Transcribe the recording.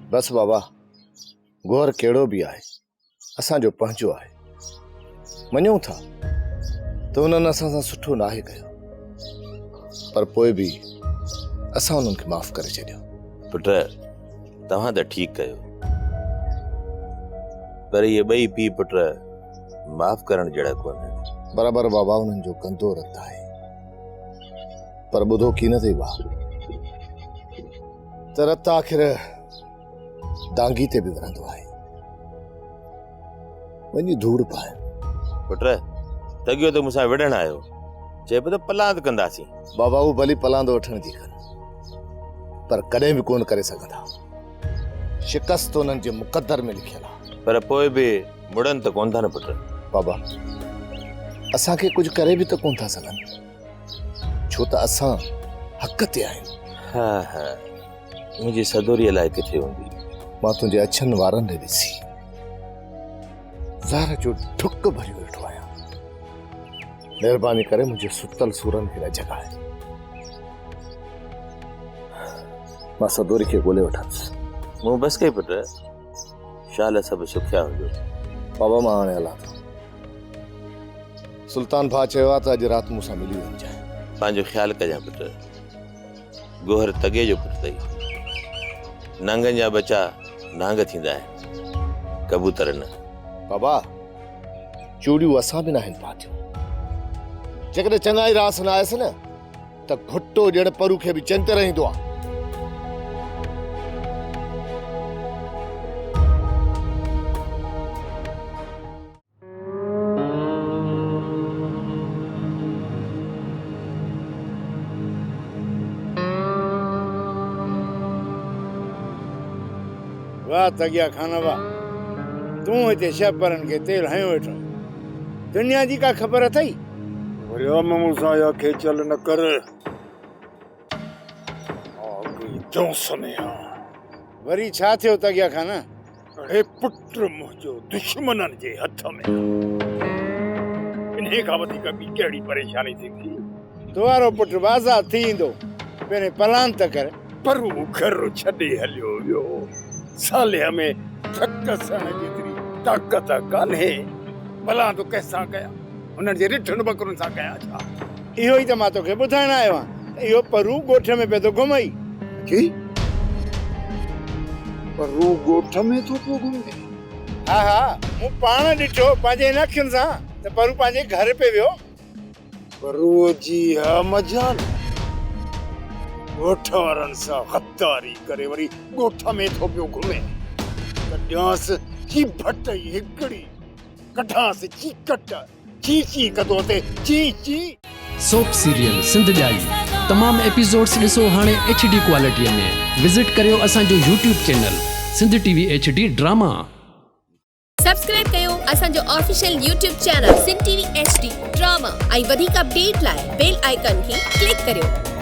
बस बाबा, गोहर केड़ो भी आहे, असांजो पंहिंजो आहे। मञूं था त उन्हनि असां सां सुठो नाहे कयो, पर पोइ बि असां उन्हनि खे माफ़ करे छॾियो। पुट, तव्हां त ठीकु कयो, पर इहे ॿई पीउ पुट माफ़ करण जहिड़ा कोन्हनि। बराबरि बाबा, उन्हनि जो गंदो रत आहे, पर ॿुधो की न थी बा त रत आख़िर दांगी ते बि वरंदो आहे। वञी धूड़ पाए। पुट, तगियो त मूंसां विढ़ण आयो, चए पियो त पलांद कंदासीं। बाबा, हू भली पलांदो वठण जी कनि, पर कॾहिं बि कोन करे सघंदा। शिकस्त उन्हनि जे मुक़दर में लिखियल आहे। पर पोइ बि मुड़नि त कोन था न पुट। बाबा, असांखे कुझु करे बि त कोन था सघनि, छो त असां हक़ ते आहियूं। हा हा, मुंहिंजी सदोरी अलाए किथे हूंदी। मां तुंहिंजे अछनि वारनि ॾे ॾिसी ज़हर जो ढुक भरियो वेठो आहियां। महिरबानी करे मुंहिंजे सुतल सूरनि खे न जगाए। मां सदोरी खे ॻोल्हे वठांसि। मूं बसि कई पुट, शाल सभु सुखिया हुजो। बाबा, मां हाणे हलां थो। सुल्तान भाउ चयो आहे त अॼु राति मूंसां मिली वञिजांइ। पंहिंजो ख़्यालु कजां पुट। गोहर तगे जो पुट अथई। नांगनि जा बचा नांग थींदा आहिनि, कबूतर न। बाबा, चूड़ियूं असां बि न आहिनि पातियूं। जेकॾहिं चङाई रास न आयसि न त घुटो ॼण परू खे बि चंते रहंदो आहे। वाह तगिया खाना वाह, तूं हिते शहपरनि खे तेल हयो वेठो। दुनिया जी का ख़बर अथई? वरिया मूंसां या खेचल न कर। क्यों समय वरी छा थियो तगिया खाना? अड़े पुट मुंहिंजो दुश्मननि जे हथ में। इन्हे खां वधीक ॿी कहिड़ी परेशानी थींदी? तुवारो पुट आज़ाद थी ईंदो, पहिरें पलान त कर। पर हू घर छॾे हलियो वियो। सालिया में धक सण जेतिरी ताक़त कान्हे। भला तो कंहिंसां कया? उन्हनि जे रिठनि बकरुनि सां कया छा? इहो ई त मां तोखे ॿुधाइण आयो आहियां। इहो परू ॻोठ में पियो थो घुमई। जी? परू ॻोठ में थो पियो घुमे? हा हा, मूं पाण ॾिठो पंहिंजे इन अखियुनि सां त परू पंहिंजे घर पे वियो। परूअ जी हा मजाल। ॻोठ वारनि सां गद्दारी करे वरी ॻोठ में थो पियो घुमे। कढियांसि ही भट हिकिड़ी, कढांसि चीकट, ची ची कदो ते ची ची। सोप सीरियल सिंध जाई तमाम एपिसोड्स ॾिसो हाणे HD क्वालिटीअ में। विजिट करियो असांजो YouTube channel Sindh TV HD drama. Subscribe कयो असांजो official YouTube channel Sindh TV HD drama ऐं वधीक अपडेट लाइ बेल आइकन खे क्लिक करियो।